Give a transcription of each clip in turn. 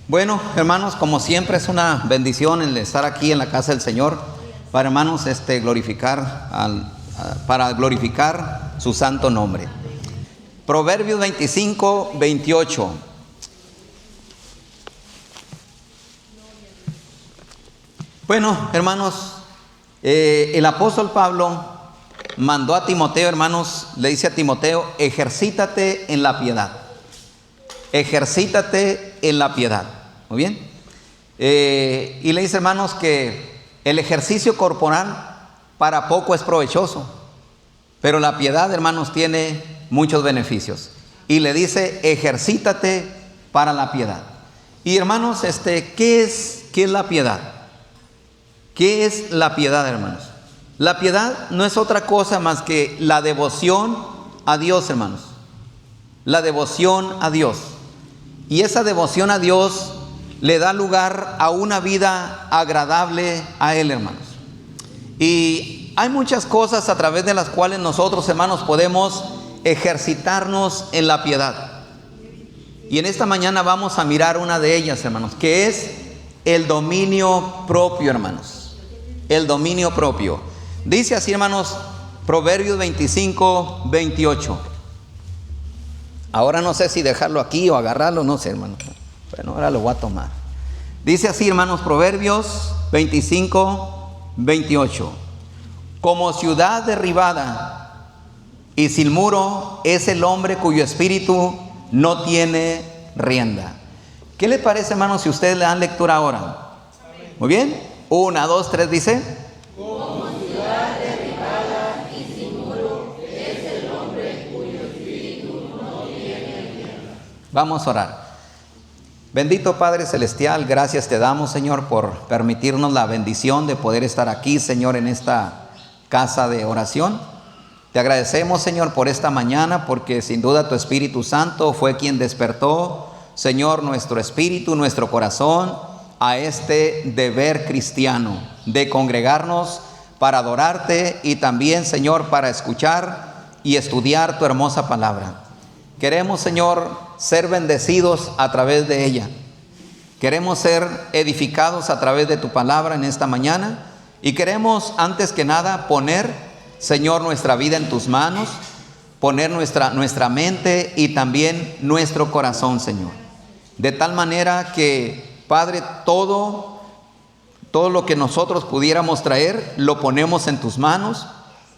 Bueno, hermanos, como siempre es una bendición el estar aquí en la casa del Señor para, hermanos, para glorificar su santo nombre. Proverbios 25, 28. Bueno, hermanos, el apóstol Pablo mandó a Timoteo, hermanos, le dice a Timoteo: ejercítate en la piedad. Ejercítate en la piedad. Muy bien. Y le dice, hermanos, que el ejercicio corporal para poco es provechoso, pero la piedad, hermanos, tiene muchos beneficios. Y le dice: ejercítate para la piedad. Y, hermanos, ¿qué es la piedad? ¿Qué es la piedad, hermanos? La piedad no es otra cosa más que la devoción a Dios, hermanos. La devoción a Dios. Y esa devoción a Dios le da lugar a una vida agradable a Él, hermanos. Y hay muchas cosas a través de las cuales nosotros, hermanos, podemos ejercitarnos en la piedad. Y en esta mañana vamos a mirar una de ellas, hermanos, que es el dominio propio, hermanos. El dominio propio. Dice así, hermanos, Proverbios 25, 28. Ahora no sé si dejarlo aquí o agarrarlo, no sé, hermanos. Bueno, ahora lo voy a tomar. Dice así, hermanos, Proverbios 25, 28. Como ciudad derribada y sin muro es el hombre cuyo espíritu no tiene rienda. ¿Qué le parece, hermanos, si ustedes le dan lectura ahora? Muy bien. 1, 2, 3, dice: como ciudad derribada y sin muro es el hombre cuyo espíritu no tiene rienda. Vamos a orar. Bendito Padre Celestial, gracias te damos, Señor, por permitirnos la bendición de poder estar aquí, Señor, en esta casa de oración. Te agradecemos, Señor, por esta mañana, porque sin duda tu Espíritu Santo fue quien despertó, Señor, nuestro espíritu, nuestro corazón, a este deber cristiano de congregarnos para adorarte y también, Señor, para escuchar y estudiar tu hermosa palabra. Queremos, Señor, ser bendecidos a través de ella. Queremos ser edificados a través de tu palabra en esta mañana. Y queremos, antes que nada, poner, Señor, nuestra vida en tus manos, poner nuestra mente y también nuestro corazón, Señor. De tal manera que, Padre, todo lo que nosotros pudiéramos traer, lo ponemos en tus manos,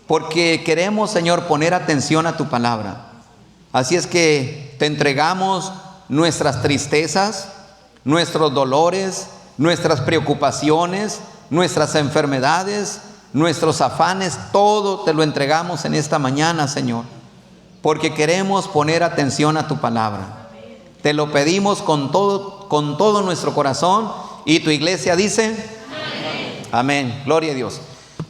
porque queremos, Señor, poner atención a tu palabra. Así es que te entregamos nuestras tristezas, nuestros dolores, nuestras preocupaciones, nuestras enfermedades, nuestros afanes, todo te lo entregamos en esta mañana, Señor, porque queremos poner atención a tu palabra. Te lo pedimos con todo nuestro corazón, y tu iglesia dice: amén. Amén. Gloria a Dios.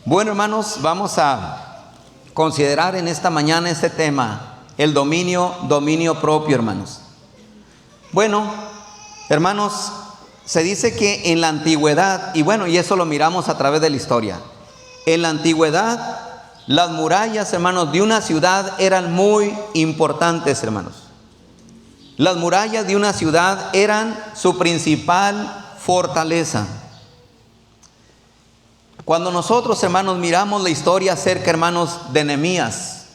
Bueno, hermanos, vamos a considerar en esta mañana este tema: el dominio propio, hermanos. Bueno, hermanos, se dice que en la antigüedad, y eso lo miramos a través de la historia. En la antigüedad, las murallas, hermanos, de una ciudad eran muy importantes, hermanos. Las murallas de una ciudad eran su principal fortaleza. Cuando nosotros, hermanos, miramos la historia acerca, hermanos, de Nehemías,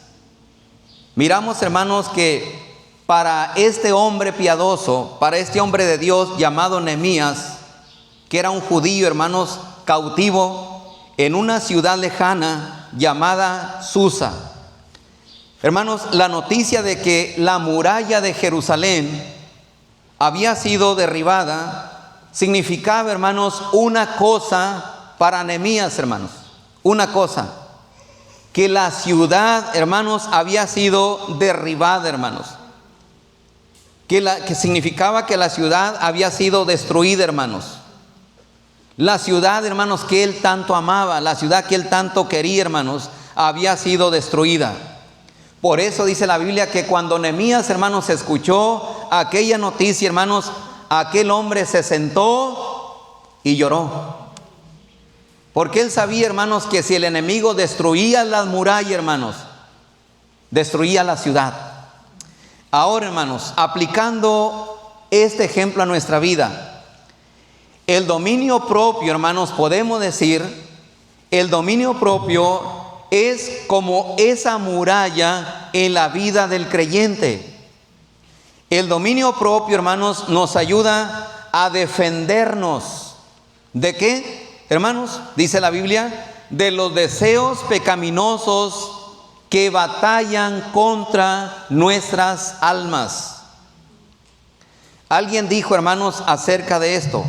miramos, hermanos, que para este hombre piadoso, para este hombre de Dios llamado Nehemías, que era un judío, hermanos, cautivo en una ciudad lejana llamada Susa. Hermanos, la noticia de que la muralla de Jerusalén había sido derribada significaba, hermanos, una cosa para Nehemías, hermanos. Una cosa: que la ciudad, hermanos, había sido derribada, hermanos. Que significaba que la ciudad había sido destruida, hermanos. La ciudad, hermanos, que él tanto amaba, la ciudad que él tanto quería, hermanos, había sido destruida. Por eso dice la Biblia que cuando Nehemías, hermanos, escuchó aquella noticia, hermanos, aquel hombre se sentó y lloró. Porque él sabía, hermanos, que si el enemigo destruía las murallas, hermanos, destruía la ciudad. Ahora, hermanos, aplicando este ejemplo a nuestra vida, El dominio propio, hermanos, podemos decir, el dominio propio es como esa muralla en la vida del creyente. El dominio propio, hermanos, nos ayuda a defendernos. ¿De qué, hermanos? Dice la Biblia, de los deseos pecaminosos que batallan contra nuestras almas. Alguien dijo, hermanos, acerca de esto.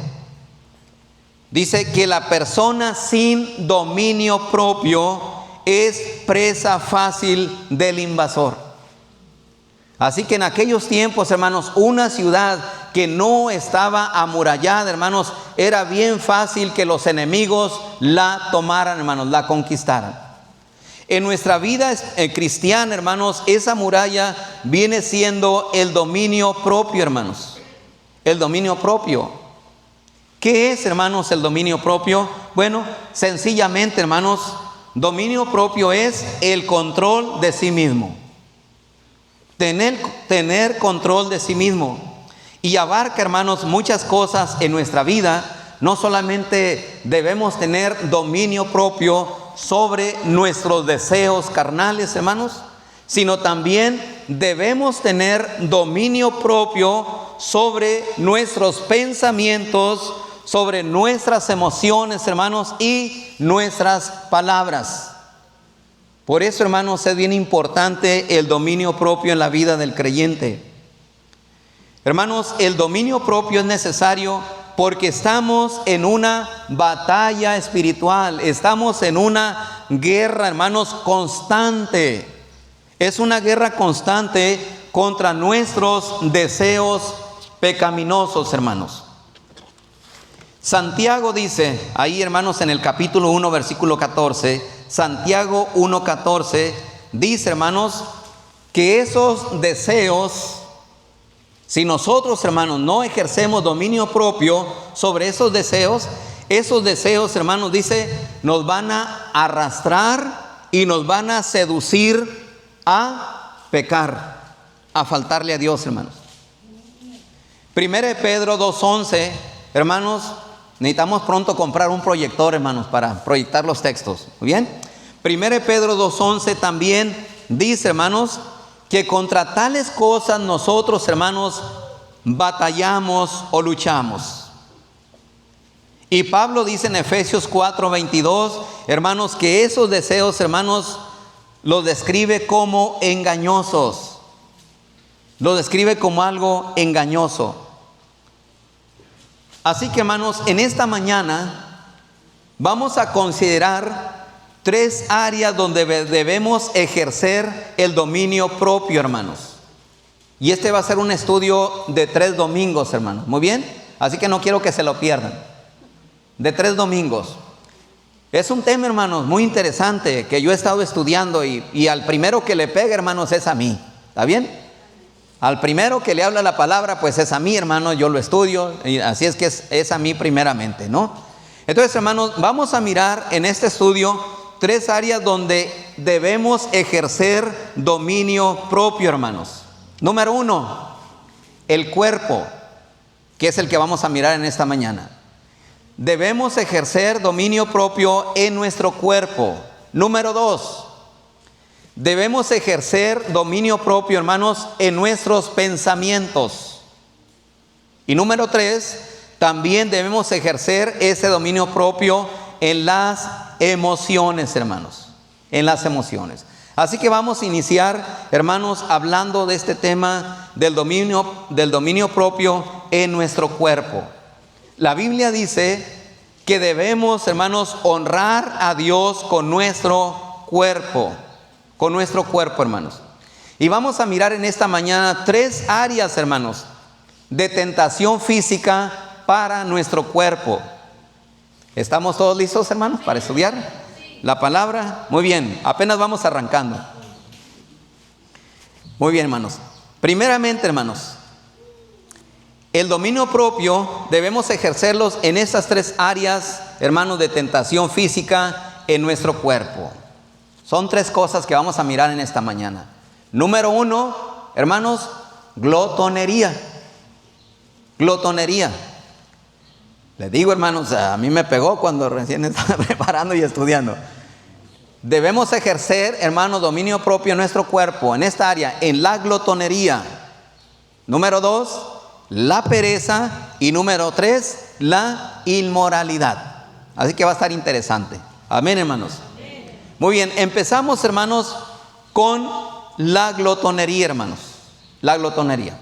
Dice que la persona sin dominio propio es presa fácil del invasor. Así que en aquellos tiempos, hermanos, una ciudad que no estaba amurallada, hermanos, era bien fácil que los enemigos la tomaran, hermanos, la conquistaran. En nuestra vida cristiana, hermanos, esa muralla viene siendo el dominio propio, hermanos. El dominio propio. ¿Qué es, hermanos, el dominio propio? Bueno, sencillamente, hermanos, dominio propio es el control de sí mismo. Tener control de sí mismo. Y abarca, hermanos, muchas cosas en nuestra vida. No solamente debemos tener dominio propio sobre nuestros deseos carnales, hermanos, sino también debemos tener dominio propio sobre nuestros pensamientos, sobre nuestras emociones, hermanos, y nuestras palabras. Por eso, hermanos, es bien importante el dominio propio en la vida del creyente. Hermanos, el dominio propio es necesario porque estamos en una batalla espiritual, estamos en una guerra, hermanos, constante. Es una guerra constante contra nuestros deseos pecaminosos, hermanos. Santiago dice, ahí, hermanos, en el capítulo 1, versículo 14, Santiago 1:14, dice, hermanos, que esos deseos, si nosotros, hermanos, no ejercemos dominio propio sobre esos deseos, hermanos, dice, nos van a arrastrar y nos van a seducir a pecar, a faltarle a Dios, hermanos. 1 Pedro 2:11, hermanos, necesitamos pronto comprar un proyector, hermanos, para proyectar los textos. ¿Muy bien? 1 Pedro 2:11 también dice, hermanos, que contra tales cosas nosotros, hermanos, batallamos o luchamos. Y Pablo dice en Efesios 4:22, hermanos, que esos deseos, hermanos, los describe como engañosos. Los describe como algo engañoso. Así que, hermanos, en esta mañana vamos a considerar 3 áreas donde debemos ejercer el dominio propio, hermanos. Y este va a ser un estudio de 3 domingos, hermanos. Muy bien, así que no quiero que se lo pierdan. De 3 domingos. Es un tema, hermanos, muy interesante que yo he estado estudiando y al primero que le pega, hermanos, es a mí. ¿Está bien? Al primero que le habla la palabra, pues es a mí, hermano, yo lo estudio, y así es que es a mí primeramente, ¿no? Entonces, hermanos, vamos a mirar en este estudio 3 áreas donde debemos ejercer dominio propio, hermanos. Número 1, el cuerpo, que es el que vamos a mirar en esta mañana. Debemos ejercer dominio propio en nuestro cuerpo. Número 2, debemos ejercer dominio propio, hermanos, en nuestros pensamientos. Y número 3, también debemos ejercer ese dominio propio en las emociones, hermanos. En las emociones. Así que vamos a iniciar, hermanos, hablando de este tema del dominio propio en nuestro cuerpo. La Biblia dice que debemos, hermanos, honrar a Dios con nuestro cuerpo. Con nuestro cuerpo, hermanos. Y vamos a mirar en esta mañana 3 áreas, hermanos, de tentación física para nuestro cuerpo. ¿Estamos todos listos, hermanos, para estudiar la palabra? Muy bien, apenas vamos arrancando. Muy bien, hermanos. Primeramente, hermanos, el dominio propio debemos ejercerlos en estas 3 áreas, hermanos, de tentación física en nuestro cuerpo. Son 3 cosas que vamos a mirar en esta mañana. Número 1, hermanos, glotonería. Glotonería. Le digo, hermanos, a mí me pegó cuando recién estaba preparando y estudiando. Debemos ejercer, hermanos, dominio propio en nuestro cuerpo, en esta área, en la glotonería. Número 2, la pereza. Y número 3, la inmoralidad. Así que va a estar interesante. Amén, hermanos. Muy bien, empezamos, hermanos, con la glotonería, hermanos. La glotonería.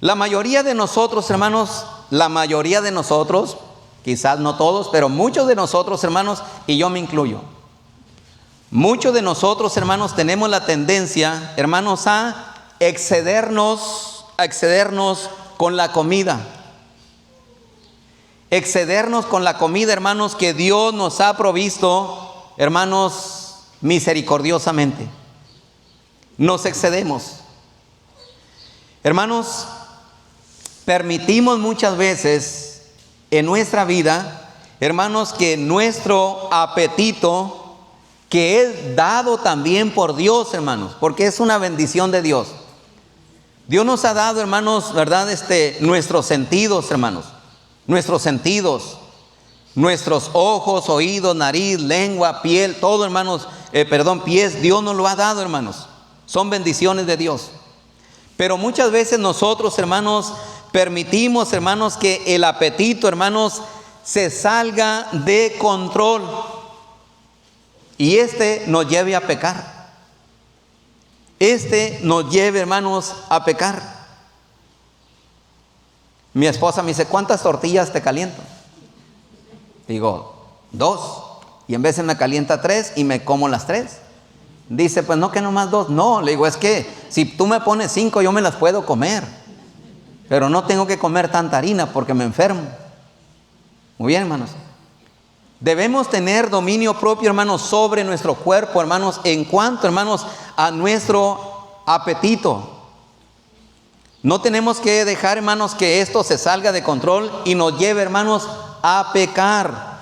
La mayoría de nosotros, hermanos, quizás no todos, pero muchos de nosotros, hermanos, y yo me incluyo. Muchos de nosotros, hermanos, tenemos la tendencia, hermanos, a excedernos con la comida. Excedernos con la comida, hermanos, que Dios nos ha provisto, hermanos, misericordiosamente. Nos excedemos. Hermanos, permitimos muchas veces en nuestra vida, hermanos, que nuestro apetito, que es dado también por Dios, hermanos, porque es una bendición de Dios. Dios nos ha dado, hermanos, ¿verdad? Nuestros sentidos, hermanos. Nuestros sentidos, nuestros ojos, oídos, nariz, lengua, piel, todo, hermanos, pies, Dios nos lo ha dado, hermanos. Son bendiciones de Dios. Pero muchas veces nosotros, hermanos, permitimos, hermanos, que el apetito, hermanos, se salga de control. Y nos lleve a pecar. Nos lleve, hermanos, a pecar. Mi esposa me dice, ¿cuántas tortillas te caliento? Digo, 2. Y en veces me calienta 3 y me como las 3. Dice, pues no, que nomás 2. No, le digo, es que si tú me pones 5, yo me las puedo comer. Pero no tengo que comer tanta harina porque me enfermo. Muy bien, hermanos. Debemos tener dominio propio, hermanos, sobre nuestro cuerpo, hermanos, en cuanto, hermanos, a nuestro apetito. No tenemos que dejar, hermanos, que esto se salga de control y nos lleve, hermanos, a pecar.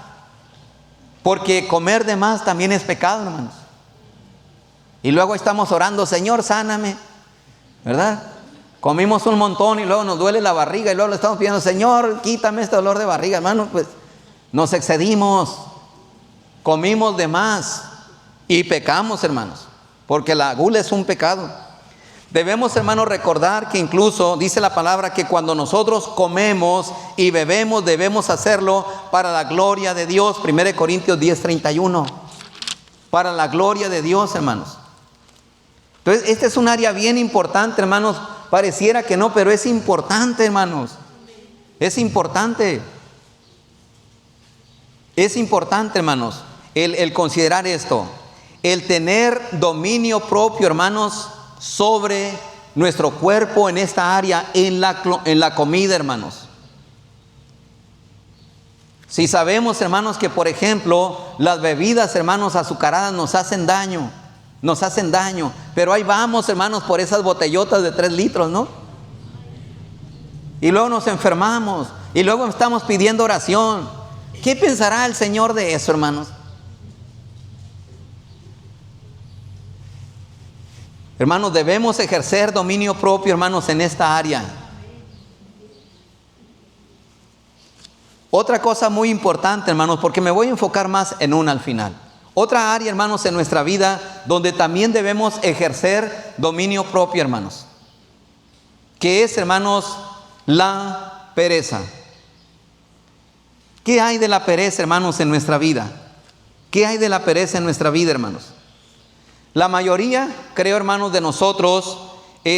Porque comer de más también es pecado, hermanos. Y luego estamos orando, Señor, sáname, ¿verdad? Comimos un montón y luego nos duele la barriga y luego le estamos pidiendo, Señor, quítame este dolor de barriga, hermanos. Pues nos excedimos, comimos de más y pecamos, hermanos, porque la gula es un pecado. Debemos, hermanos, recordar que incluso dice la palabra que cuando nosotros comemos y bebemos, debemos hacerlo para la gloria de Dios. 1 Corintios 10:31. Para la gloria de Dios, hermanos. Entonces, este es un área bien importante, hermanos. Pareciera que no, pero es importante, hermanos. Es importante. Es importante, hermanos, el considerar esto. El tener dominio propio, hermanos, sobre nuestro cuerpo en esta área, en la comida, hermanos. Si sabemos, hermanos, que por ejemplo las bebidas, hermanos, azucaradas nos hacen daño, pero ahí vamos, hermanos, por esas botellotas de 3 litros, ¿no? Y luego nos enfermamos y luego estamos pidiendo oración. ¿Qué pensará el Señor de eso, hermanos? Hermanos, debemos ejercer dominio propio, hermanos, en esta área. Otra cosa muy importante, hermanos, porque me voy a enfocar más en una al final. Otra área, hermanos, en nuestra vida donde también debemos ejercer dominio propio, hermanos, que es, hermanos, la pereza. ¿Qué hay de la pereza, hermanos, en nuestra vida? ¿Qué hay de la pereza en nuestra vida, hermanos? La mayoría, creo, hermanos, de nosotros,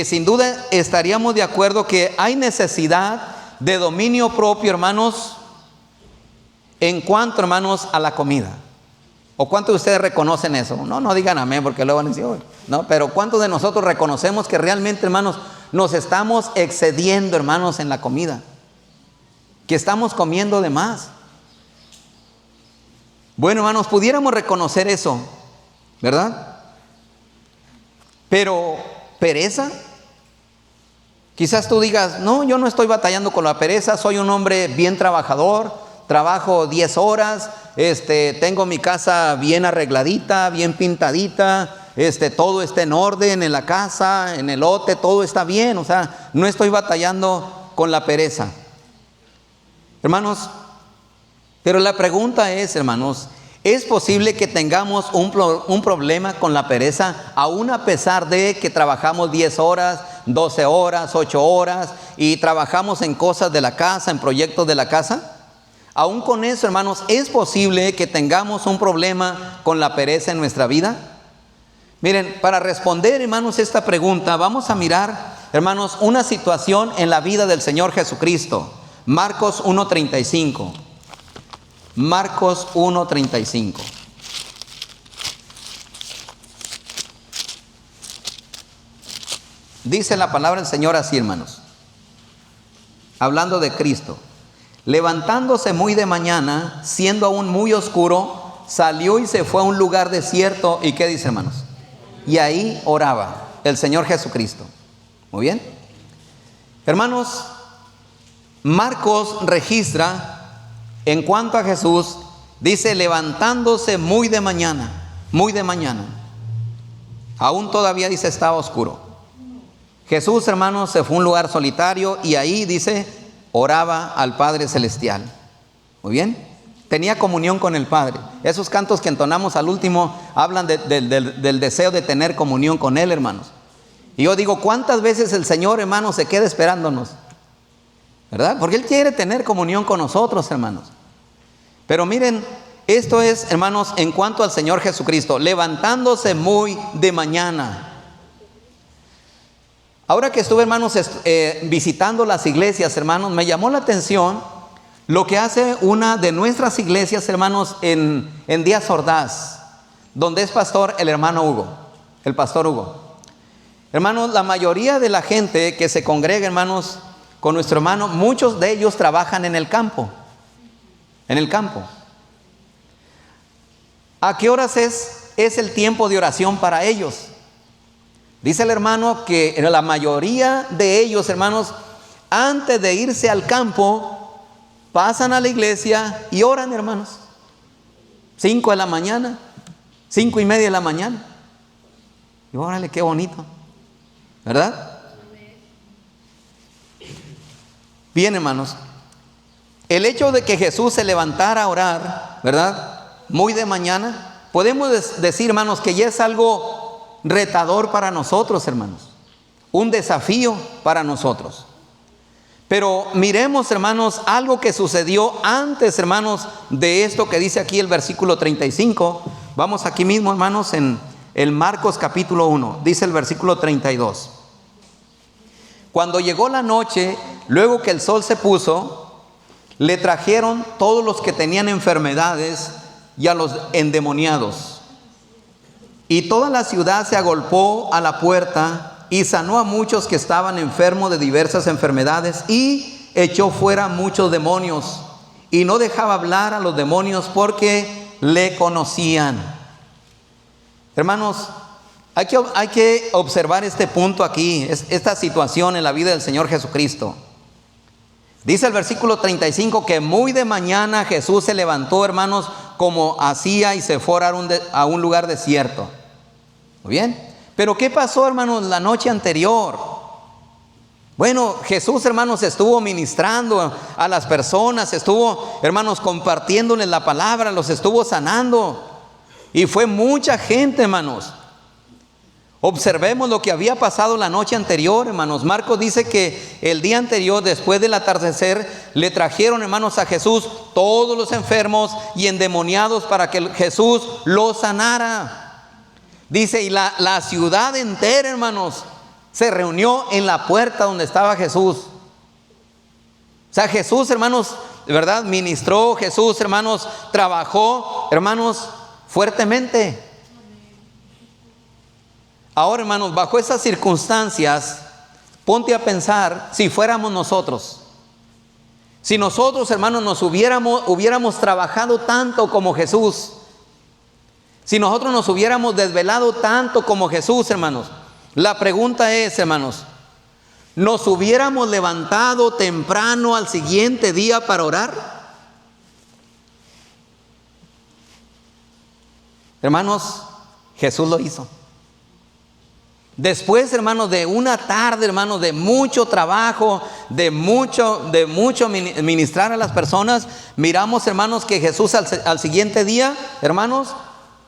sin duda estaríamos de acuerdo que hay necesidad de dominio propio, hermanos, en cuanto, hermanos, a la comida. ¿O cuántos de ustedes reconocen eso? No digan amén, porque luego van a decir, "Uy", no, pero ¿cuántos de nosotros reconocemos que realmente, hermanos, nos estamos excediendo, hermanos, en la comida? Que estamos comiendo de más. Bueno, hermanos, pudiéramos reconocer eso, ¿verdad? Pero, ¿pereza? Quizás tú digas, no, yo no estoy batallando con la pereza, soy un hombre bien trabajador, trabajo 10 horas, tengo mi casa bien arregladita, bien pintadita, todo está en orden en la casa, en el lote, todo está bien, o sea, no estoy batallando con la pereza. Hermanos, pero la pregunta es, hermanos, ¿es posible que tengamos un problema con la pereza, aún a pesar de que trabajamos 10 horas, 12 horas, 8 horas y trabajamos en cosas de la casa, en proyectos de la casa? Aún con eso, hermanos, ¿es posible que tengamos un problema con la pereza en nuestra vida? Miren, para responder, hermanos, esta pregunta, vamos a mirar, hermanos, una situación en la vida del Señor Jesucristo. Marcos 1:35. Marcos 1:35. Dice la palabra del Señor así, hermanos, hablando de Cristo. Levantándose muy de mañana, siendo aún muy oscuro, salió y se fue a un lugar desierto. ¿Y qué dice, hermanos? Y ahí oraba el Señor Jesucristo. Muy bien. Hermanos, Marcos registra en cuanto a Jesús, dice levantándose muy de mañana, muy de mañana. Aún todavía dice estaba oscuro. Jesús, hermanos, se fue a un lugar solitario y ahí dice oraba al Padre Celestial. Muy bien. Tenía comunión con el Padre. Esos cantos que entonamos al último hablan del deseo de tener comunión con Él, hermanos. Y yo digo, ¿cuántas veces el Señor, hermanos, se queda esperándonos? ¿Verdad? Porque Él quiere tener comunión con nosotros, hermanos. Pero miren, esto es, hermanos, en cuanto al Señor Jesucristo, levantándose muy de mañana. Ahora que estuve, hermanos, visitando las iglesias, hermanos, me llamó la atención lo que hace una de nuestras iglesias, hermanos, en Díaz Ordaz, donde es pastor el hermano Hugo, el pastor Hugo. Hermanos, la mayoría de la gente que se congrega, hermanos, con nuestro hermano, muchos de ellos trabajan en el campo. En el campo. ¿A qué horas es el tiempo de oración para ellos? Dice el hermano que la mayoría de ellos, hermanos, antes de irse al campo, pasan a la iglesia y oran, hermanos. 5 de la mañana, 5:30 de la mañana. Y órale, qué bonito, ¿verdad? Bien, hermanos, el hecho de que Jesús se levantara a orar, ¿verdad? Muy de mañana, podemos decir, hermanos, que ya es algo retador para nosotros, hermanos, un desafío para nosotros. Pero miremos, hermanos, algo que sucedió antes, hermanos, de esto que dice aquí el versículo 35. Vamos aquí mismo, hermanos, en el Marcos capítulo 1, dice el versículo 32. Cuando llegó la noche, luego que el sol se puso, le trajeron todos los que tenían enfermedades y a los endemoniados. Y toda la ciudad se agolpó a la puerta y sanó a muchos que estaban enfermos de diversas enfermedades y echó fuera muchos demonios. Y no dejaba hablar a los demonios porque le conocían. Hermanos, hay que observar este punto aquí, esta situación en la vida del Señor Jesucristo. Dice el versículo 35 que muy de mañana Jesús se levantó, hermanos, como hacía y se fue a un lugar desierto. Muy bien. Pero ¿qué pasó, hermanos, la noche anterior? Bueno, Jesús, hermanos, estuvo ministrando a las personas, estuvo, hermanos, compartiéndoles la palabra, los estuvo sanando. Y fue mucha gente, hermanos. Observemos lo que había pasado la noche anterior, hermanos. Marcos dice que el día anterior, después del atardecer, le trajeron, hermanos, a Jesús todos los enfermos y endemoniados para que Jesús los sanara. Dice, y la ciudad entera, hermanos, se reunió en la puerta donde estaba Jesús. O sea, Jesús, hermanos, de verdad, ministró. Jesús, hermanos, trabajó, hermanos, fuertemente. Ahora, hermanos, bajo esas circunstancias, ponte a pensar si fuéramos nosotros. Si nosotros, hermanos, nos hubiéramos trabajado tanto como Jesús. Si nosotros nos hubiéramos desvelado tanto como Jesús, hermanos. La pregunta es, hermanos, ¿nos hubiéramos levantado temprano al siguiente día para orar? Hermanos, Jesús lo hizo. Después, hermanos, de una tarde, hermanos, de mucho trabajo, de mucho ministrar a las personas, miramos, hermanos, que Jesús al siguiente día, hermanos,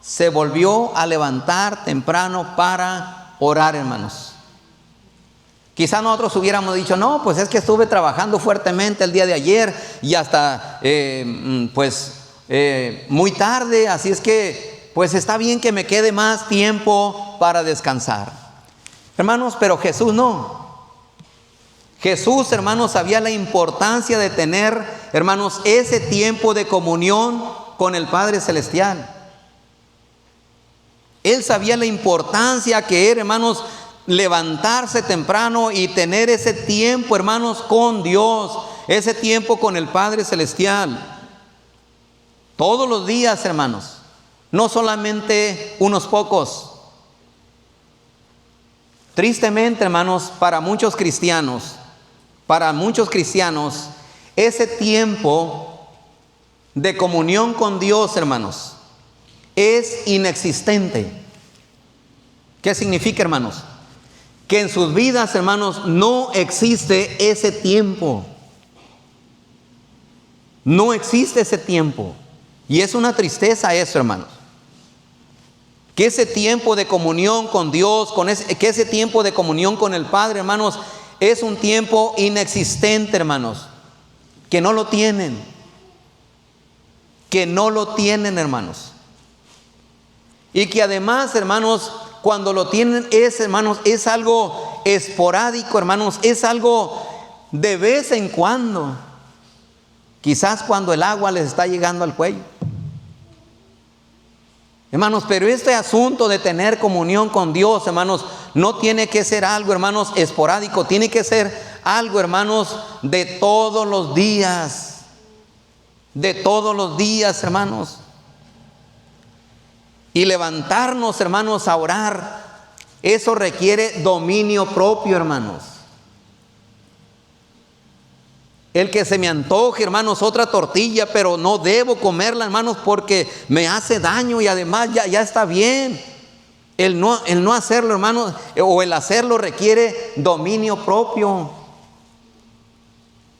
se volvió a levantar temprano para orar, hermanos. Quizá nosotros hubiéramos dicho, no, pues es que estuve trabajando fuertemente el día de ayer y hasta, muy tarde, así es que, pues está bien que me quede más tiempo para descansar. Hermanos, pero Jesús no. Jesús, hermanos, sabía la importancia de tener, hermanos, ese tiempo de comunión con el Padre Celestial. Él sabía la importancia que era, hermanos, levantarse temprano y tener ese tiempo, hermanos, con Dios, ese tiempo con el Padre Celestial. Todos los días, hermanos, no solamente unos pocos. Tristemente, hermanos, para muchos cristianos, ese tiempo de comunión con Dios, hermanos, es inexistente. ¿Qué significa, hermanos? Que en sus vidas, hermanos, no existe ese tiempo. No existe ese tiempo. Y es una tristeza eso, hermanos. Que ese tiempo de comunión con Dios, que ese tiempo de comunión con el Padre, hermanos, es un tiempo inexistente, hermanos. Que no lo tienen. Que no lo tienen, hermanos. Y que además, hermanos, cuando lo tienen es algo esporádico, hermanos, es algo de vez en cuando. Quizás cuando el agua les está llegando al cuello. Hermanos, pero este asunto de tener comunión con Dios, hermanos, no tiene que ser algo, hermanos, esporádico, tiene que ser algo, hermanos, de todos los días. De todos los días, hermanos. Y levantarnos, hermanos, a orar, eso requiere dominio propio, hermanos. El que se me antoje, hermanos, otra tortilla, pero no debo comerla, hermanos, porque me hace daño y además ya está bien. El no hacerlo, hermanos, o el hacerlo requiere dominio propio.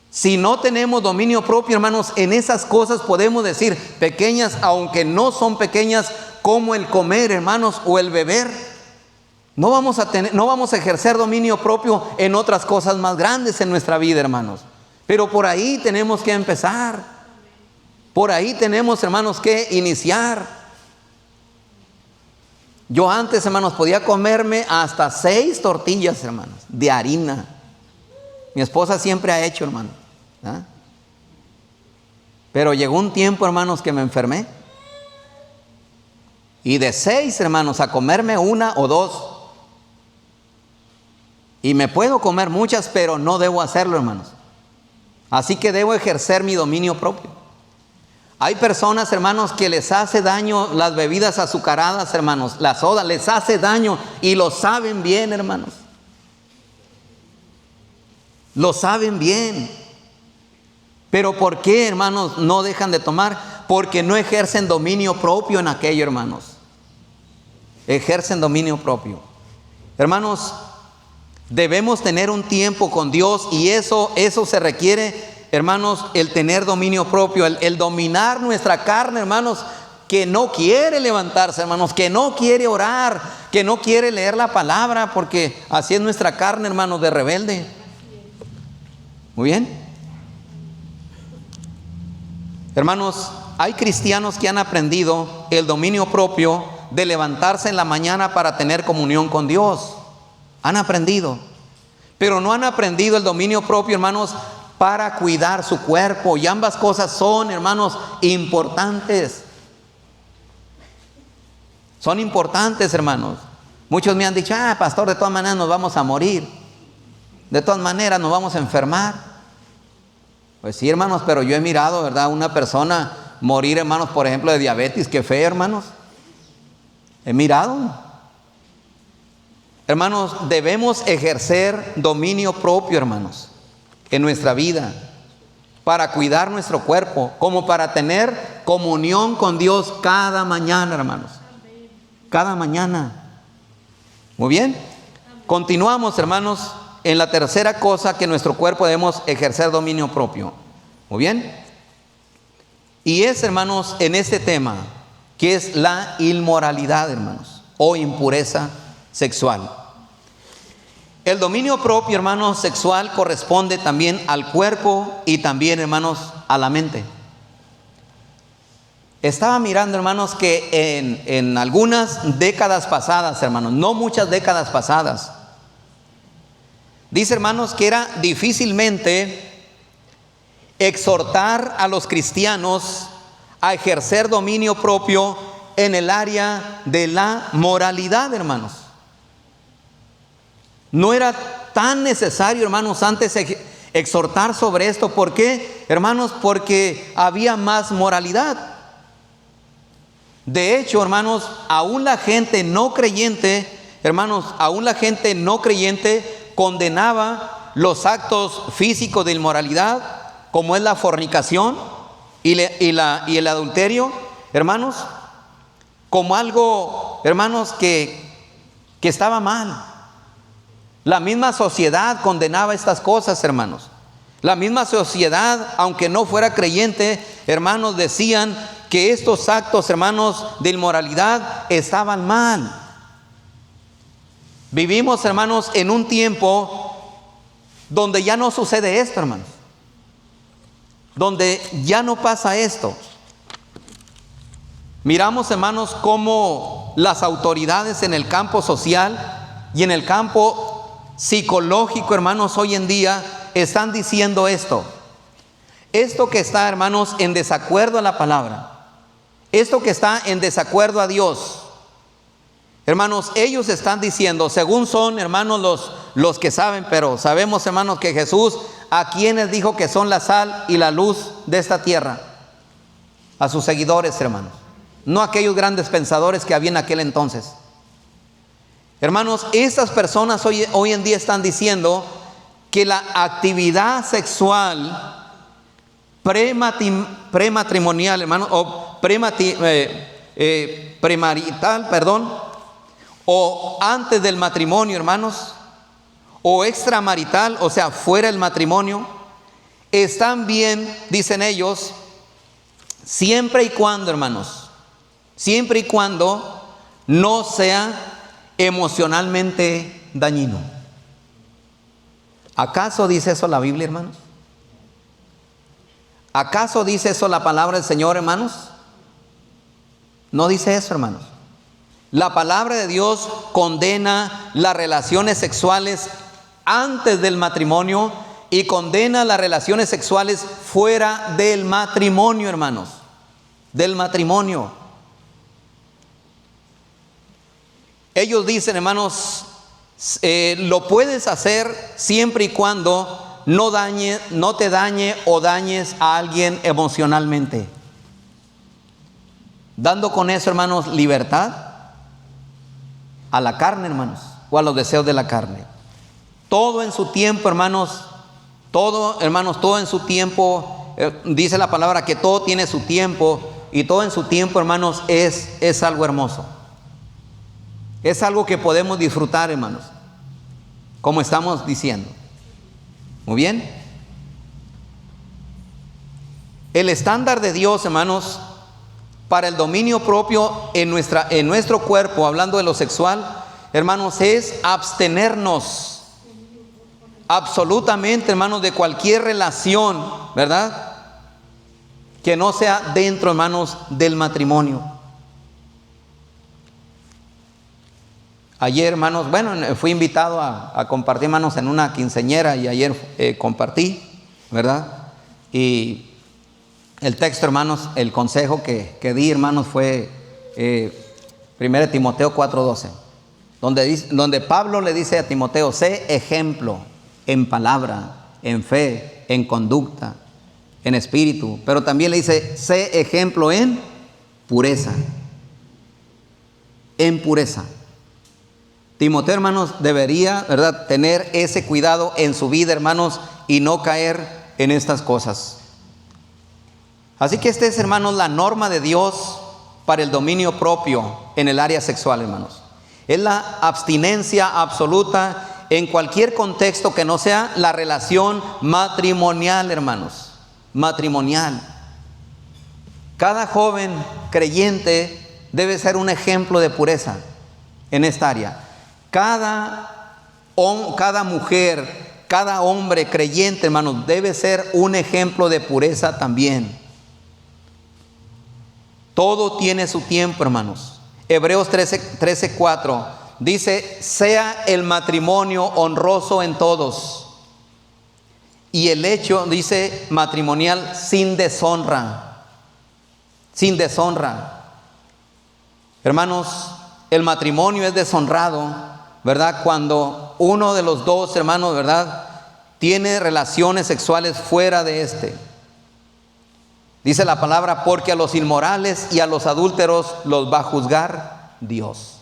Si no tenemos dominio propio, hermanos, en esas cosas podemos decir pequeñas, aunque no son pequeñas, como el comer, hermanos, o el beber. No vamos a ejercer dominio propio en otras cosas más grandes en nuestra vida, hermanos. Pero por ahí tenemos que empezar. Por ahí tenemos, hermanos, que iniciar. Yo antes, hermanos, podía comerme hasta 6 tortillas, hermanos, de harina. Mi esposa siempre ha hecho, hermano. ¿Ah? Pero llegó un tiempo, hermanos, que me enfermé. Y de 6, hermanos, a comerme 1 o 2. Y me puedo comer muchas, pero no debo hacerlo, hermanos. Así que debo ejercer mi dominio propio. Hay personas, hermanos, que les hace daño las bebidas azucaradas, hermanos. La soda les hace daño y lo saben bien, hermanos. Lo saben bien. Pero ¿por qué, hermanos, no dejan de tomar? Porque no ejercen dominio propio en aquello, hermanos. Ejercen dominio propio. Hermanos, debemos tener un tiempo con Dios y eso se requiere, hermanos, el tener dominio propio, el dominar nuestra carne, hermanos, que no quiere levantarse, hermanos, que no quiere orar, que no quiere leer la palabra, porque así es nuestra carne, hermanos, de rebelde. Muy bien. Hermanos, hay cristianos que han aprendido el dominio propio de levantarse en la mañana para tener comunión con Dios. Han aprendido, pero no han aprendido el dominio propio, hermanos, para cuidar su cuerpo. Y ambas cosas son, hermanos, importantes. Son importantes, hermanos. Muchos me han dicho, pastor, de todas maneras nos vamos a morir. De todas maneras nos vamos a enfermar. Pues sí, hermanos, pero yo he mirado, ¿verdad?, una persona morir, hermanos, por ejemplo, de diabetes. Qué feo, hermanos. He mirado. Hermanos, debemos ejercer dominio propio, hermanos, en nuestra vida, para cuidar nuestro cuerpo, como para tener comunión con Dios cada mañana, hermanos. Cada mañana. Muy bien. Continuamos, hermanos, en la tercera cosa que nuestro cuerpo debemos ejercer dominio propio. Muy bien. Y es, hermanos, en este tema, que es la inmoralidad, hermanos, o impureza sexual. El dominio propio, hermanos, sexual corresponde también al cuerpo y también, hermanos, a la mente. Estaba mirando, hermanos, que en algunas décadas pasadas, hermanos, no muchas décadas pasadas, dice, hermanos, que era difícilmente exhortar a los cristianos a ejercer dominio propio en el área de la moralidad, hermanos. No era tan necesario, hermanos, antes exhortar sobre esto. ¿Por qué, hermanos? Porque había más moralidad. De hecho, hermanos, aún la gente no creyente, hermanos, aún la gente no creyente condenaba los actos físicos de inmoralidad, como es la fornicación y el adulterio, hermanos, como algo, hermanos, que estaba mal. La misma sociedad condenaba estas cosas, hermanos. La misma sociedad, aunque no fuera creyente, hermanos, decían que estos actos, hermanos, de inmoralidad estaban mal. Vivimos, hermanos, en un tiempo donde ya no sucede esto, hermanos. Donde ya no pasa esto. Miramos, hermanos, cómo las autoridades en el campo social y en el campo psicológico, hermanos, hoy en día están diciendo esto. Esto que está, hermanos, en desacuerdo a la palabra. Esto que está en desacuerdo a Dios. Hermanos, ellos están diciendo, según son, hermanos, los que saben, pero sabemos, hermanos, que Jesús, ¿a quienes dijo que son la sal y la luz de esta tierra? A sus seguidores, hermanos. No a aquellos grandes pensadores que había en aquel entonces. Hermanos, estas personas hoy en día están diciendo que la actividad sexual prematrimonial, hermanos, o premarital, perdón, o antes del matrimonio, hermanos, o extramarital, o sea, fuera del matrimonio, están bien, dicen ellos, siempre y cuando, hermanos, siempre y cuando no sea emocionalmente dañino. ¿Acaso dice eso la Biblia, hermanos? ¿Acaso dice eso la palabra del Señor, hermanos? No dice eso, hermanos. La palabra de Dios condena las relaciones sexuales antes del matrimonio y condena las relaciones sexuales fuera del matrimonio, hermanos. Del matrimonio. Ellos dicen, hermanos, lo puedes hacer siempre y cuando no te dañe o dañes a alguien emocionalmente. Dando con eso, hermanos, libertad a la carne, hermanos, o a los deseos de la carne. Todo en su tiempo, hermanos, todo en su tiempo. Dice la palabra que todo tiene su tiempo, y todo en su tiempo, hermanos, es algo hermoso. Es algo que podemos disfrutar, hermanos, como estamos diciendo. Muy bien. El estándar de Dios, hermanos, para el dominio propio en nuestro cuerpo, hablando de lo sexual, hermanos, es abstenernos absolutamente, hermanos, de cualquier relación, ¿verdad?, que no sea dentro, hermanos, del matrimonio. Ayer, hermanos, fui invitado a compartir, hermanos, en una quinceañera, y ayer compartí, ¿verdad? Y el texto, hermanos, el consejo que di, hermanos, fue 1 Timoteo 4:12, donde Pablo le dice a Timoteo: sé ejemplo en palabra, en fe, en conducta, en espíritu, pero también le dice: sé ejemplo en pureza. En pureza. Timoteo, hermanos, debería, ¿verdad?, tener ese cuidado en su vida, hermanos, y no caer en estas cosas. Así que esta es, hermanos, la norma de Dios para el dominio propio en el área sexual, hermanos. Es la abstinencia absoluta en cualquier contexto que no sea la relación matrimonial, hermanos. Matrimonial. Cada joven creyente debe ser un ejemplo de pureza en esta área. Cada mujer, cada hombre creyente, hermanos, debe ser un ejemplo de pureza también. Todo tiene su tiempo, hermanos. Hebreos 13:4 dice: sea el matrimonio honroso en todos, y el hecho, dice, matrimonial sin deshonra. Sin deshonra. Hermanos, el matrimonio es deshonrado, ¿verdad? Cuando uno de los dos, hermanos, ¿verdad?, tiene relaciones sexuales fuera de este. Dice la palabra: porque a los inmorales y a los adúlteros los va a juzgar Dios.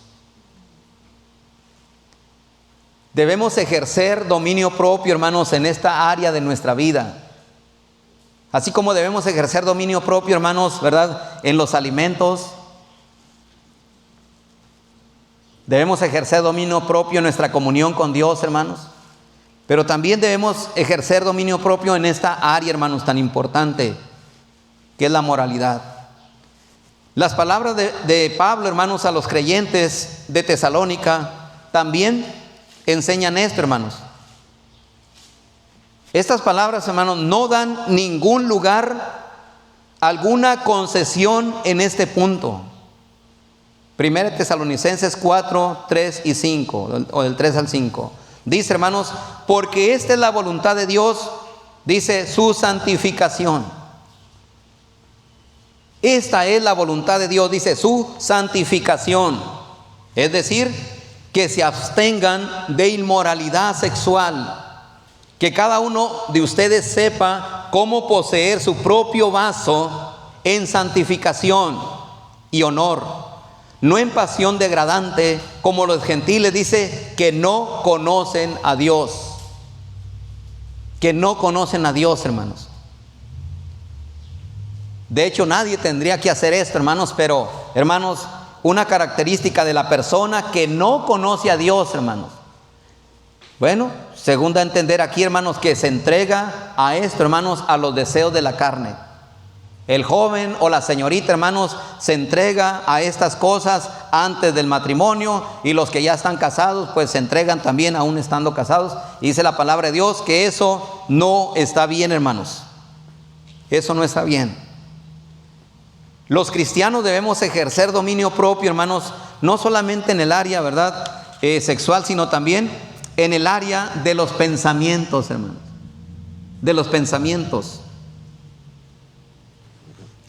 Debemos ejercer dominio propio, hermanos, en esta área de nuestra vida. Así como debemos ejercer dominio propio, hermanos, ¿verdad?, en los alimentos. Debemos ejercer dominio propio en nuestra comunión con Dios, hermanos. Pero también debemos ejercer dominio propio en esta área, hermanos, tan importante, que es la moralidad. Las palabras de Pablo, hermanos, a los creyentes de Tesalónica también enseñan esto, hermanos. Estas palabras, hermanos, no dan ningún lugar, alguna concesión en este punto. 1 Tesalonicenses 4, 3 y 5, o del 3 al 5. Dice, hermanos: porque esta es la voluntad de Dios, dice, su santificación. Esta es la voluntad de Dios, dice, su santificación. Es decir, que se abstengan de inmoralidad sexual. Que cada uno de ustedes sepa cómo poseer su propio vaso en santificación y honor, no en pasión degradante como los gentiles, dice, que no conocen a Dios. Que no conocen a Dios, hermanos. De hecho, nadie tendría que hacer esto, hermanos, pero, hermanos, una característica de la persona que no conoce a Dios, hermanos. Bueno, según da a entender aquí, hermanos, que se entrega a esto, hermanos, a los deseos de la carne. El joven o la señorita, hermanos, se entrega a estas cosas antes del matrimonio, y los que ya están casados, pues se entregan también aún estando casados. Y dice la palabra de Dios que eso no está bien, hermanos. Eso no está bien. Los cristianos debemos ejercer dominio propio, hermanos, no solamente en el área, ¿verdad?, sexual, sino también en el área de los pensamientos, hermanos. De los pensamientos.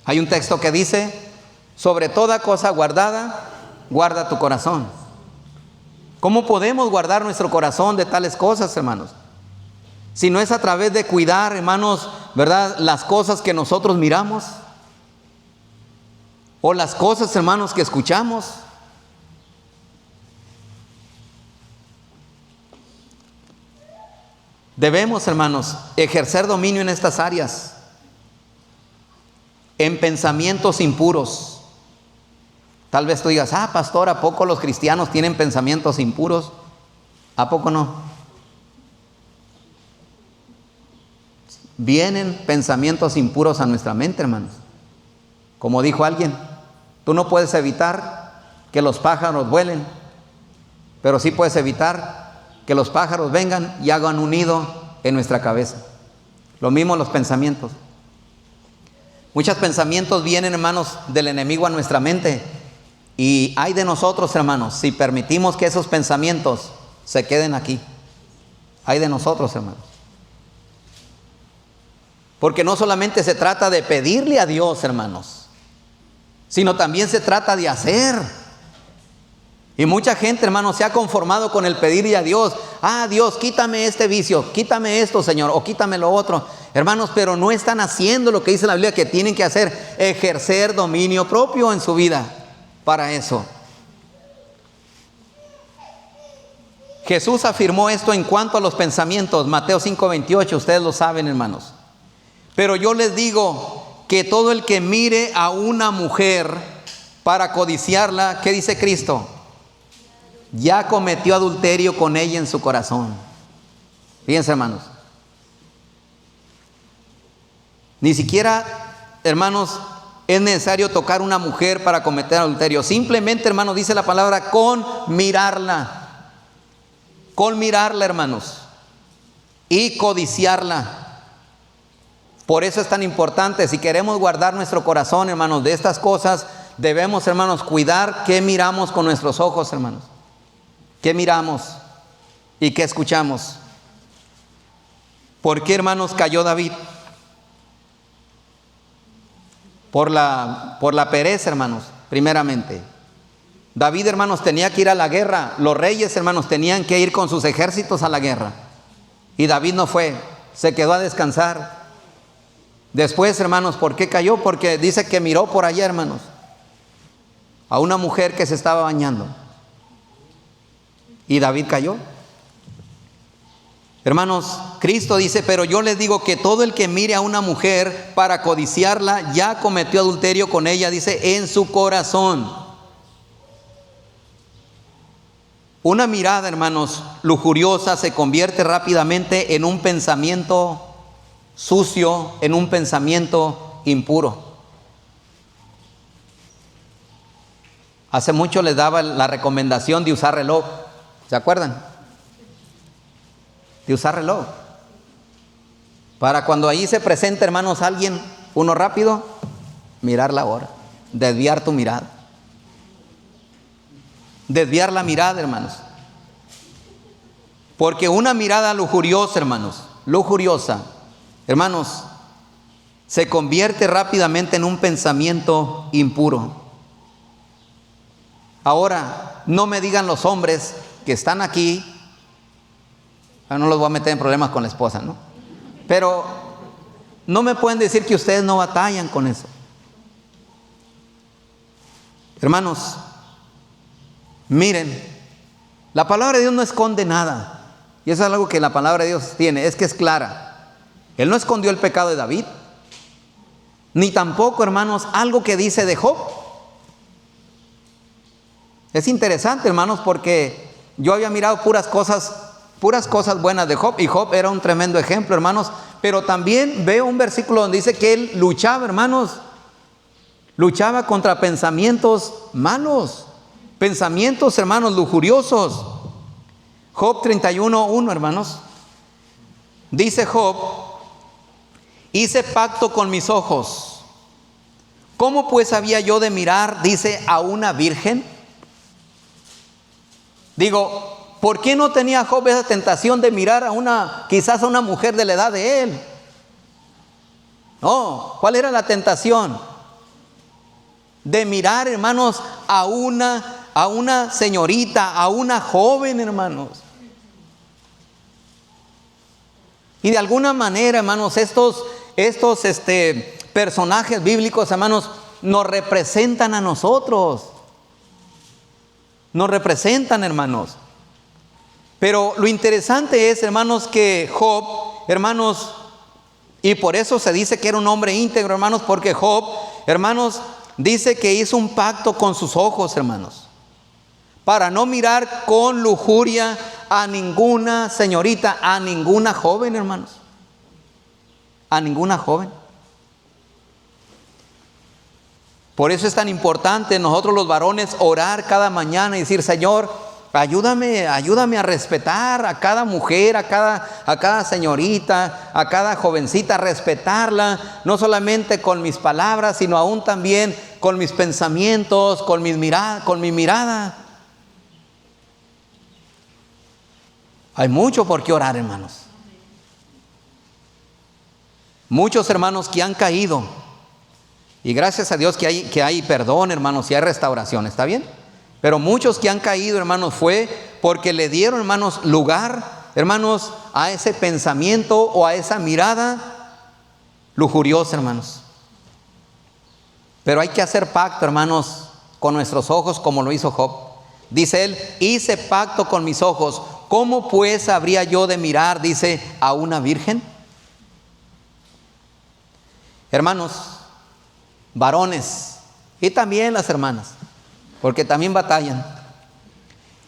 Hay un texto que dice: sobre toda cosa guardada, guarda tu corazón. ¿Cómo podemos guardar nuestro corazón de tales cosas, hermanos? Si no es a través de cuidar, hermanos, ¿verdad?, las cosas que nosotros miramos, o las cosas, hermanos, que escuchamos. Debemos, hermanos, ejercer dominio en estas áreas. En pensamientos impuros. Tal vez tú digas: ah, pastor, ¿a poco los cristianos tienen pensamientos impuros? ¿A poco no? Vienen pensamientos impuros a nuestra mente, hermanos. Como dijo alguien: tú no puedes evitar que los pájaros vuelen, pero sí puedes evitar que los pájaros vengan y hagan un nido en nuestra cabeza. Lo mismo los pensamientos. Muchos pensamientos vienen, hermanos, del enemigo a nuestra mente. Y hay de nosotros, hermanos, si permitimos que esos pensamientos se queden aquí. Hay de nosotros, hermanos. Porque no solamente se trata de pedirle a Dios, hermanos, sino también se trata de hacer. Y mucha gente, hermanos, se ha conformado con el pedirle a Dios: ah, Dios, quítame este vicio, quítame esto, Señor, o quítame lo otro. Hermanos, pero no están haciendo lo que dice la Biblia que tienen que hacer: ejercer dominio propio en su vida para eso. Jesús afirmó esto en cuanto a los pensamientos. Mateo 5:28, ustedes lo saben, hermanos. Pero yo les digo que todo el que mire a una mujer para codiciarla, ¿qué dice Cristo? ya cometió adulterio con ella en su corazón. Fíjense, hermanos. Ni siquiera, hermanos, es necesario tocar una mujer para cometer adulterio. Simplemente, hermanos, dice la palabra, con mirarla. Con mirarla, hermanos. Y codiciarla. Por eso es tan importante. Si queremos guardar nuestro corazón, hermanos, de estas cosas, debemos, hermanos, cuidar qué miramos con nuestros ojos, hermanos. ¿Qué miramos y qué escuchamos? ¿Por qué, hermanos, cayó David? Por la pereza, hermanos, primeramente. David, hermanos, tenía que ir a la guerra. Los reyes, hermanos, tenían que ir con sus ejércitos a la guerra. Y David no fue, se quedó a descansar. Después, hermanos, ¿por qué cayó? Porque dice que miró por allá, hermanos, a una mujer que se estaba bañando. Y David cayó. Hermanos, Cristo dice, pero yo les digo que todo el que mire a una mujer para codiciarla, ya cometió adulterio con ella, dice, en su corazón. Una mirada, hermanos, lujuriosa se convierte rápidamente en un pensamiento sucio, en un pensamiento impuro. Hace mucho les daba la recomendación de usar reloj. ¿Se acuerdan? De usar reloj. Para cuando ahí se presente, hermanos, alguien, uno rápido, mirar la hora. Desviar tu mirada. Desviar la mirada, hermanos. Porque una mirada lujuriosa, hermanos, lujuriosa, hermanos, se convierte rápidamente en un pensamiento impuro. Ahora, no me digan los hombres que están aquí, no los voy a meter en problemas con la esposa, ¿no? Pero no me pueden decir que ustedes no batallan con eso. Hermanos, miren, la palabra de Dios no esconde nada. Y eso es algo que la palabra de Dios tiene, es que es clara. Él no escondió el pecado de David, ni tampoco, hermanos, algo que dice de Job. Es interesante, hermanos, porque yo había mirado puras cosas buenas de Job, y Job era un tremendo ejemplo, hermanos, pero también veo un versículo donde dice que él luchaba, hermanos, luchaba contra pensamientos malos, pensamientos, hermanos, lujuriosos. Job 31:1, hermanos, dice Job, hice pacto con mis ojos, ¿cómo pues había yo de mirar, dice, a una virgen? Digo, ¿por qué no tenía Job esa tentación de mirar quizás a una mujer de la edad de él? No, ¿cuál era la tentación? De mirar, hermanos, a una señorita, a una joven, hermanos. Y de alguna manera, hermanos, estos personajes bíblicos, hermanos, nos representan a nosotros. Nos representan, hermanos. Pero lo interesante es, hermanos, que Job, hermanos, y por eso se dice que era un hombre íntegro, hermanos, porque Job, hermanos, dice que hizo un pacto con sus ojos, hermanos, para no mirar con lujuria a ninguna señorita, a ninguna joven, hermanos, a ninguna joven. Por eso es tan importante nosotros los varones orar cada mañana y decir, Señor, ayúdame a respetar a cada mujer, a cada señorita, a cada jovencita, a respetarla, no solamente con mis palabras, sino aún también con mis pensamientos, con mi mirada. Hay mucho por qué orar, hermanos. Muchos hermanos que han caído. Y gracias a Dios que hay perdón, hermanos, y hay restauración, ¿está bien? Pero muchos que han caído, hermanos, fue porque le dieron, hermanos, lugar, hermanos, a ese pensamiento o a esa mirada lujuriosa, hermanos. Pero hay que hacer pacto, hermanos, con nuestros ojos, como lo hizo Job. Dice él, hice pacto con mis ojos. ¿Cómo pues habría yo de mirar, dice, a una virgen? Hermanos, varones, y también las hermanas, porque también batallan.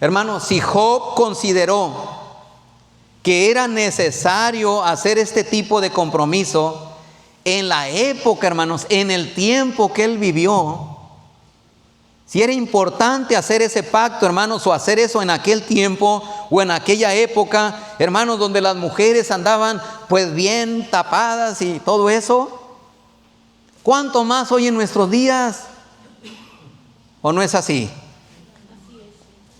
Hermanos, si Job consideró que era necesario hacer este tipo de compromiso en la época, hermanos, en el tiempo que él vivió, si era importante hacer ese pacto, hermanos, o hacer eso en aquel tiempo o en aquella época, hermanos, donde las mujeres andaban pues bien tapadas y todo eso, ¿cuánto más hoy en nuestros días? ¿O no es así?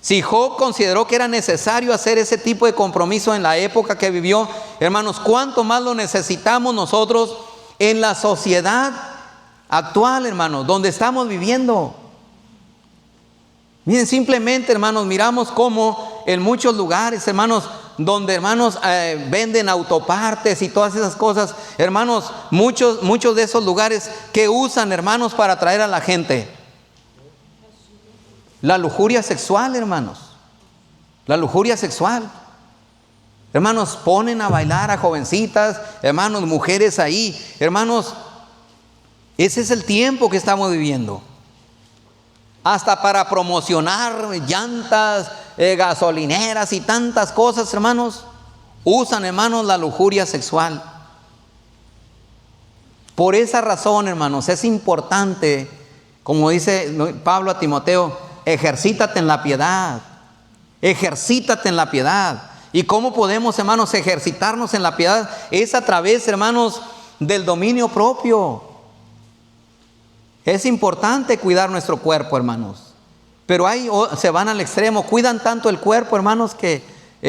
Si Job consideró que era necesario hacer ese tipo de compromiso en la época que vivió, hermanos, ¿cuánto más lo necesitamos nosotros en la sociedad actual, hermanos, donde estamos viviendo? Miren, simplemente, hermanos, miramos cómo en muchos lugares, hermanos, donde, hermanos, venden autopartes y todas esas cosas, hermanos, muchos de esos lugares que usan, hermanos, para atraer a la gente. La lujuria sexual, hermanos. La lujuria sexual. Hermanos, ponen a bailar a jovencitas, hermanos, mujeres ahí. Hermanos, ese es el tiempo que estamos viviendo. Hasta para promocionar llantas, gasolineras y tantas cosas, hermanos, usan, hermanos, la lujuria sexual. Por esa razón, hermanos, es importante, como dice Pablo a Timoteo, ejercítate en la piedad. Ejercítate en la piedad. ¿Y cómo podemos, hermanos, ejercitarnos en la piedad? Es a través, hermanos, del dominio propio. Es importante cuidar nuestro cuerpo, hermanos. Pero ahí se van al extremo. Cuidan tanto el cuerpo, hermanos, que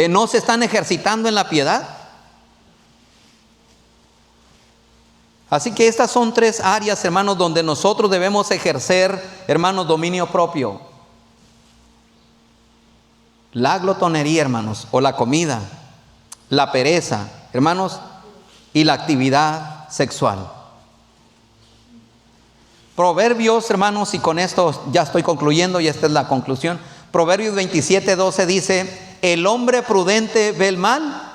no se están ejercitando en la piedad. Así que estas son 3 áreas, hermanos, donde nosotros debemos ejercer, hermanos, dominio propio. La glotonería, hermanos, o la comida, la pereza, hermanos, y la actividad sexual. Proverbios, hermanos, y con esto ya estoy concluyendo y esta es la conclusión. Proverbios 27:12 dice: el hombre prudente ve el mal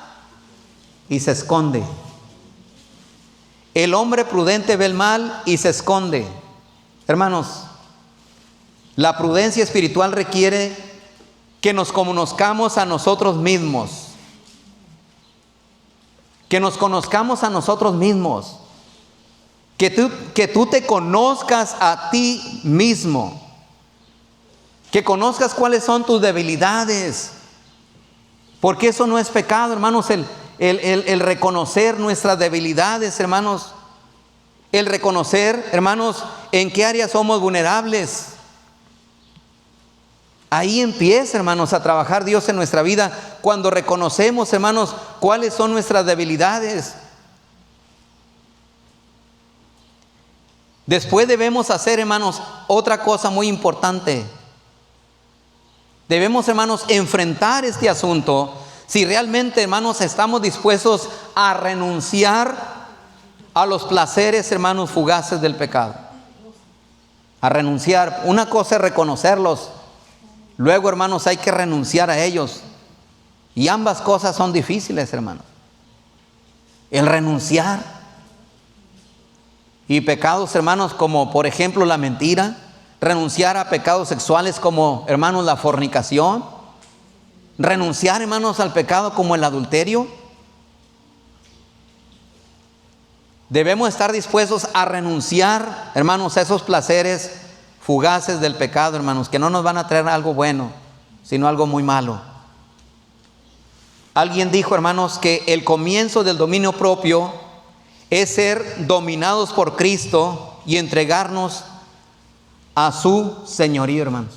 y se esconde. El hombre prudente ve el mal y se esconde. Hermanos, la prudencia espiritual requiere que nos conozcamos a nosotros mismos. Que nos conozcamos a nosotros mismos. Que tú te conozcas a ti mismo. Que conozcas cuáles son tus debilidades. Porque eso no es pecado, hermanos, el reconocer nuestras debilidades, hermanos. El reconocer, hermanos, en qué áreas somos vulnerables. Ahí empieza, hermanos, a trabajar Dios en nuestra vida. Cuando reconocemos, hermanos, cuáles son nuestras debilidades. Después debemos hacer, hermanos, otra cosa muy importante. Debemos, hermanos, enfrentar este asunto. Si realmente, hermanos, estamos dispuestos a renunciar a los placeres, hermanos, fugaces del pecado. A renunciar. Una cosa es reconocerlos. Luego, hermanos, hay que renunciar a ellos. Y ambas cosas son difíciles, hermanos. El renunciar. Y pecados, hermanos, como por ejemplo la mentira. Renunciar a pecados sexuales como, hermanos, la fornicación. Renunciar, hermanos, al pecado como el adulterio. Debemos estar dispuestos a renunciar, hermanos, a esos placeres fugaces del pecado, hermanos, que no nos van a traer algo bueno, sino algo muy malo. Alguien dijo, hermanos, que el comienzo del dominio propio es ser dominados por Cristo y entregarnos a su señorío, hermanos.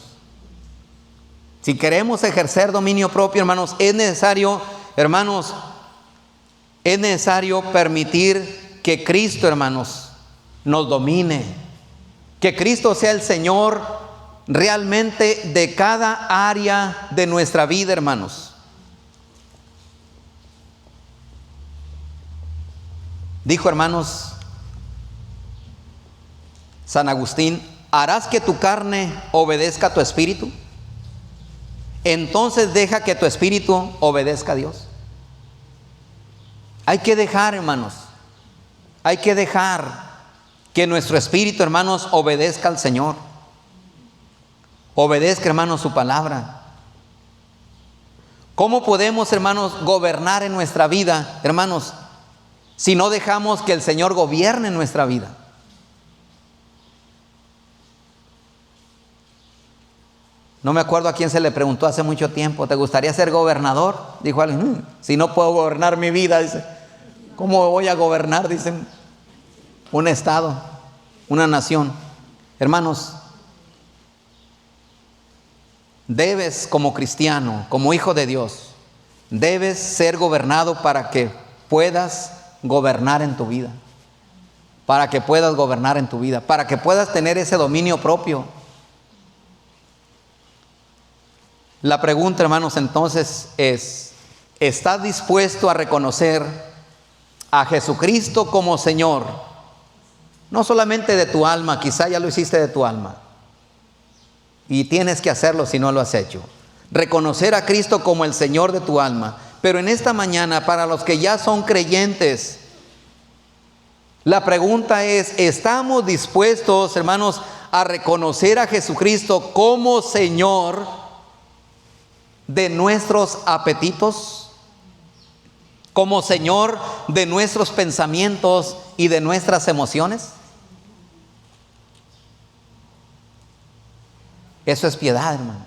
Si queremos ejercer dominio propio, hermanos, es necesario, hermanos, es necesario permitir que Cristo, hermanos, nos domine. Que Cristo sea el Señor realmente de cada área de nuestra vida, hermanos. Dijo, hermanos, San Agustín: ¿harás que tu carne obedezca a tu espíritu? Entonces deja que tu espíritu obedezca a Dios. Hay que dejar, hermanos, hay que dejar que nuestro espíritu, hermanos, obedezca al Señor. Obedezca, hermanos, su palabra. ¿Cómo podemos, hermanos, gobernar en nuestra vida, hermanos, si no dejamos que el Señor gobierne en nuestra vida? No me acuerdo a quién se le preguntó hace mucho tiempo, ¿te gustaría ser gobernador? Dijo alguien, si no puedo gobernar mi vida, dice, ¿cómo voy a gobernar? Dicen, un estado, una nación. Hermanos, debes como cristiano, como hijo de Dios, debes ser gobernado para que puedas gobernar en tu vida. Para que puedas gobernar en tu vida, para que puedas tener ese dominio propio. La pregunta, hermanos, entonces es, ¿estás dispuesto a reconocer a Jesucristo como Señor? No solamente de tu alma, quizá ya lo hiciste de tu alma. Y tienes que hacerlo si no lo has hecho. Reconocer a Cristo como el Señor de tu alma. Pero en esta mañana, para los que ya son creyentes, la pregunta es, ¿estamos dispuestos, hermanos, a reconocer a Jesucristo como Señor de nuestros apetitos, como Señor de nuestros pensamientos y de nuestras emociones? Eso es piedad, hermanos.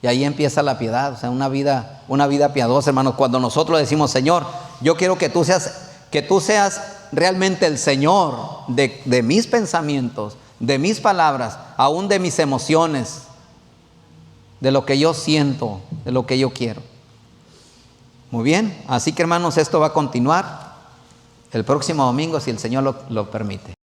Y ahí empieza la piedad, o sea, una vida piadosa, hermanos. Cuando nosotros decimos, Señor, yo quiero que tú seas realmente el Señor de mis pensamientos, de mis palabras, aún de mis emociones, de lo que yo siento, de lo que yo quiero. Muy bien, así que hermanos, esto va a continuar el próximo domingo si el Señor lo permite.